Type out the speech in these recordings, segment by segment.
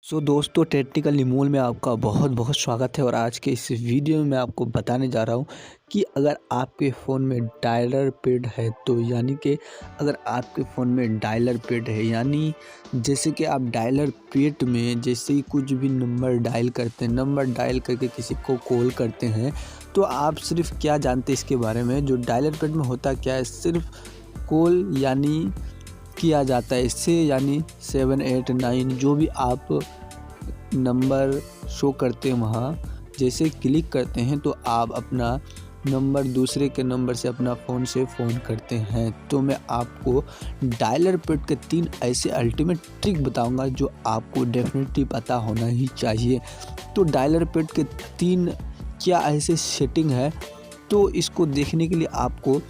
दोस्तों, टेक्निकल निमोल में आपका बहुत बहुत स्वागत है। और आज के इस वीडियो में मैं आपको बताने जा रहा हूं कि अगर आपके फ़ोन में डायलर पैड है तो यानी कि अगर आपके फ़ोन में डायलर पैड है यानी जैसे कि आप डायलर पैड में जैसे ही कुछ भी नंबर डायल करते हैं, नंबर डायल करके किसी को कॉल करते हैं, तो आप सिर्फ क्या जानते हैं इसके बारे में। जो डायलर पैड में होता क्या है, सिर्फ कॉल यानी किया जाता है इससे, यानी 7 8 9 जो भी आप नंबर शो करते हैं वहाँ जैसे क्लिक करते हैं तो आप अपना नंबर दूसरे के नंबर से अपना फ़ोन से फ़ोन करते हैं। तो मैं आपको डायलर पैड के 3 ऐसे अल्टीमेट ट्रिक बताऊंगा जो आपको डेफिनेटली पता होना ही चाहिए। तो डायलर पैड के 3 क्या ऐसे सेटिंग है, तो इसको देखने के लिए आपको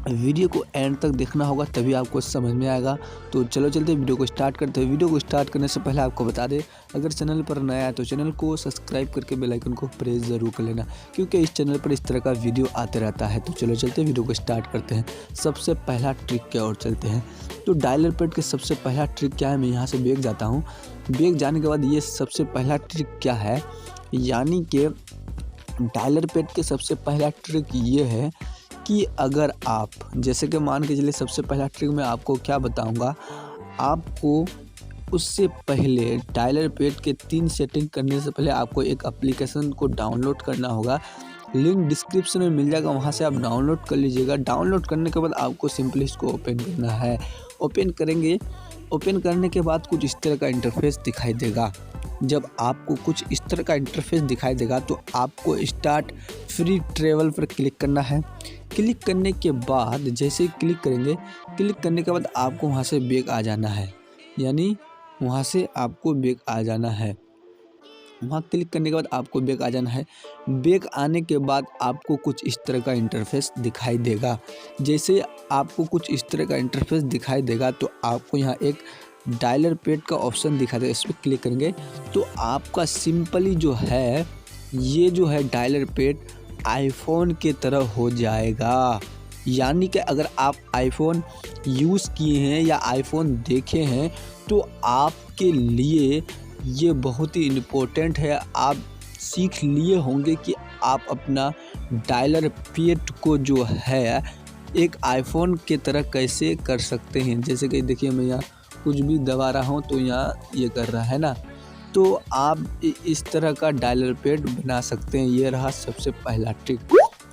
वीडियो को एंड तक देखना होगा, तभी आपको समझ में आएगा। तो चलो चलते वीडियो को स्टार्ट करते हैं। वीडियो को स्टार्ट करने से पहले आपको बता दें, अगर चैनल पर नया है तो चैनल को सब्सक्राइब करके बेल आइकन को प्रेस ज़रूर कर लेना, क्योंकि इस चैनल पर इस तरह का वीडियो आते रहता है। तो चलो चलते वीडियो को स्टार्ट करते हैं। सबसे पहला ट्रिक की ओर चलते हैं। तो डायलर पैड के सबसे पहला ट्रिक क्या है, मैं यहाँ से बैग जाता हूँ। बैग जाने के बाद ये सबसे पहला ट्रिक क्या है, यानी कि डायलर पैड के सबसे पहला ट्रिक ये है कि अगर आप जैसे कि मान के चलिए, सबसे पहला ट्रिक मैं आपको क्या बताऊंगा, आपको उससे पहले डायलर पैड के 3 सेटिंग करने से पहले आपको एक एप्लीकेशन को डाउनलोड करना होगा। लिंक डिस्क्रिप्शन में मिल जाएगा, वहां से आप डाउनलोड कर लीजिएगा। डाउनलोड करने के बाद आपको सिंपली इसको ओपन करना है। ओपन करेंगे, ओपन करने के बाद कुछ इस तरह का इंटरफेस दिखाई देगा। जब आपको कुछ इस तरह का इंटरफेस दिखाई देगा तो आपको स्टार्ट फ्री ट्रैवल पर क्लिक करना है। क्लिक करने के बाद जैसे ही क्लिक करेंगे, क्लिक करने के बाद आपको वहां से बैक आ जाना है, यानी वहां से आपको बैक आ जाना है। वहाँ क्लिक करने के बाद आपको बैक आ जाना है। बैक आने के बाद आपको कुछ इस तरह का इंटरफेस दिखाई देगा। जैसे आपको कुछ इस तरह का इंटरफेस दिखाई देगा तो आपको यहाँ एक डायलर पैड का ऑप्शन दिखा देगा। इस पर क्लिक करेंगे तो आपका सिंपली जो है, ये जो है डायलर पैड आईफोन के तरह हो जाएगा। यानी कि अगर आप आईफोन यूज़ किए हैं या आईफोन देखे हैं तो आपके लिए ये बहुत ही इम्पोर्टेंट है। आप सीख लिए होंगे कि आप अपना डायलर पैड को जो है एक आईफोन के तरह कैसे कर सकते हैं। जैसे कि देखिए, मैं यहाँ कुछ भी दबा रहा हूँ तो यहाँ ये कर रहा है ना, तो आप इस तरह का डायलर पैड बना सकते हैं। ये रहा सबसे पहला ट्रिक।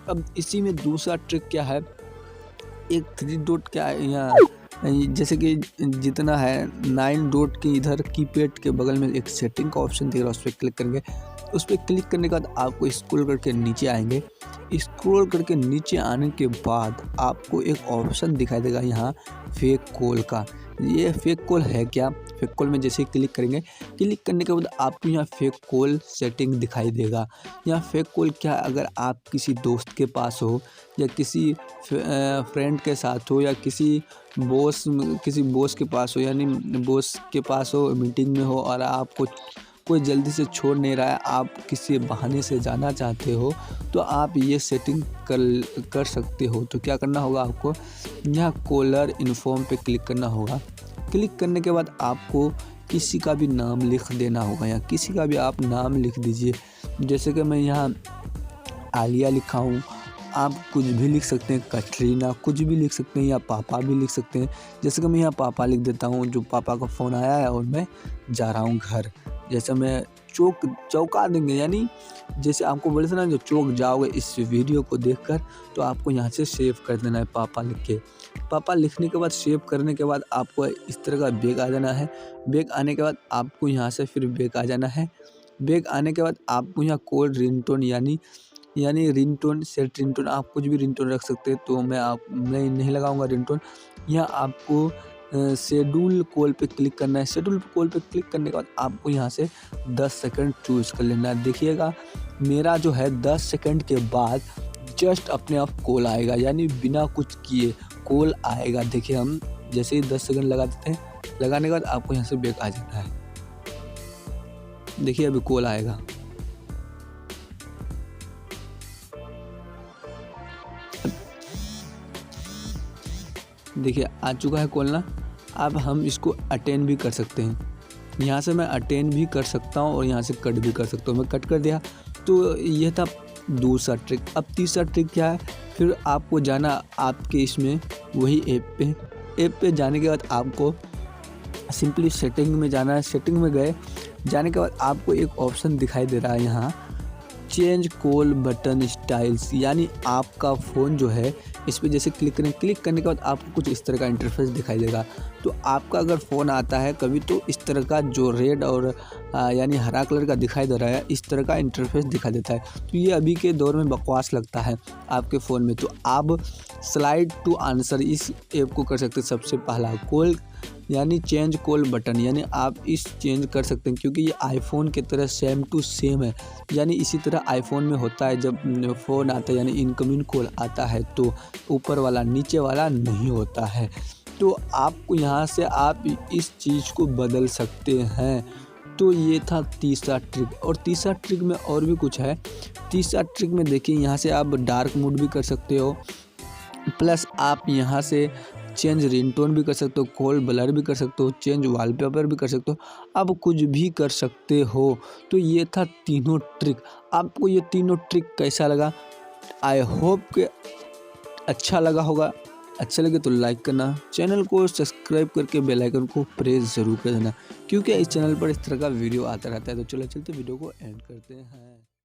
अब इसी में दूसरा ट्रिक क्या है, एक 3 डॉट क्या है यहाँ, जैसे कि जितना है 9 डॉट के इधर कीपैड के बगल में एक सेटिंग का ऑप्शन दिख रहा है, उस पर क्लिक करेंगे। उस पर क्लिक करने के बाद आपको स्क्रॉल करके नीचे आएंगे। स्क्रॉल करके नीचे आने के बाद आपको एक ऑप्शन दिखाई देगा यहाँ फेक कॉल का। ये फेक कॉल है क्या, फेक कॉल में जैसे ही क्लिक करेंगे, क्लिक करने के बाद आपको यहाँ फेक कॉल सेटिंग दिखाई देगा। यहाँ फेक कॉल क्या, अगर आप किसी दोस्त के पास हो या किसी फ्रेंड के साथ हो या किसी बॉस के पास हो, यानी बॉस के पास हो, मीटिंग में हो और आपको कोई जल्दी से छोड़ नहीं रहा है, आप किसी बहाने से जाना चाहते हो, तो आप ये सेटिंग कर सकते हो। तो क्या करना होगा, आपको यहाँ कॉलर इन्फॉर्म पे क्लिक करना होगा। क्लिक करने के बाद आपको किसी का भी नाम लिख देना होगा। यहाँ किसी का भी आप नाम लिख दीजिए। जैसे कि मैं यहाँ आलिया लिखा हूँ, आप कुछ भी लिख सकते हैं, कटरीना कुछ भी लिख सकते हैं, या पापा भी लिख सकते हैं। जैसे कि मैं यहाँ पापा लिख देता हूँ, जो पापा का फ़ोन आया है और मैं जा रहा हूँ घर। जैसे मैं चौंका देंगे, यानी जैसे आपको बोले थे ना, जो चौंक जाओगे इस वीडियो को देखकर, तो आपको यहाँ से सेव कर देना है पापा लिख के। पापा लिखने के बाद सेव करने के बाद आपको इस तरह का बैग आ जाना है। बैग आने के बाद आपको यहाँ से फिर बैग आ जाना है। बैग आने के बाद आपको यहाँ कॉल रिंगटोन यानी रिंगटोन सेट रिंगटोन, आप कुछ भी रिंगटोन रख सकते हैं, तो मैं नहीं लगाऊंगा रिंगटोन। यहाँ आपको शेड्यूल कॉल पे क्लिक करना है। शेड्यूल कॉल पे क्लिक करने के बाद आपको यहाँ से 10 सेकंड चूज़ कर लेना है। देखिएगा, मेरा जो है 10 सेकंड के बाद जस्ट अपने आप कॉल आएगा, यानी बिना कुछ किए कॉल आएगा। देखिए, हम जैसे ही 10 सेकंड लगा देते हैं, लगाने के बाद आपको यहाँ से बैक आ जाना है। देखिए, अभी कॉल आएगा। देखिए, आ चुका है कॉल ना। अब हम इसको अटेंड भी कर सकते हैं। यहाँ से मैं अटेंड भी कर सकता हूँ और यहाँ से कट भी कर सकता हूँ। मैं कट कर दिया। तो यह था दूसरा ट्रिक। अब तीसरा ट्रिक क्या है, फिर आपको जाना आपके इसमें वही ऐप पे जाने के बाद आपको सिंपली सेटिंग में जाना है। सेटिंग में जाने के बाद आपको एक ऑप्शन दिखाई दे रहा है यहाँ, चेंज कॉल बटन स्टाइल्स, यानी आपका फ़ोन जो है इस पर जैसे क्लिक करें, क्लिक करने के बाद आपको कुछ इस तरह का इंटरफेस दिखाई देगा। तो आपका अगर फ़ोन आता है कभी तो इस तरह का जो रेड और यानी हरा कलर का दिखाई दे रहा है, इस तरह का इंटरफेस दिखाई देता है। तो ये अभी के दौर में बकवास लगता है आपके फ़ोन में। तो आप स्लाइड टू आंसर इस ऐप को कर सकते हैं। सबसे पहला कॉल यानी चेंज कॉल बटन, यानी आप इस चेंज कर सकते हैं क्योंकि ये आईफोन की तरह सेम टू सेम है। यानी इसी तरह आईफोन में होता है, जब फ़ोन आता है यानी इनकमिंग कॉल आता है तो ऊपर वाला नीचे वाला नहीं होता है। तो आपको यहाँ से आप इस चीज़ को बदल सकते हैं। तो ये था तीसरा ट्रिक। और तीसरा ट्रिक में और भी कुछ है। तीसरा ट्रिक में देखिए, यहाँ से आप डार्क मोड भी कर सकते हो, प्लस आप यहाँ से चेंज रिंगटोन भी कर सकते हो, कॉल ब्लर भी कर सकते हो, चेंज वॉलपेपर भी कर सकते हो, आप कुछ भी कर सकते हो। तो ये था तीनों ट्रिक। आपको ये तीनों ट्रिक कैसा लगा? आई होप कि अच्छा लगा होगा। अच्छा लगे तो लाइक करना, चैनल को सब्सक्राइब करके बेल आइकन को प्रेस ज़रूर कर देना, क्योंकि इस चैनल पर इस तरह का वीडियो आता रहता है। तो चलो चलते वीडियो को एंड करते हैं।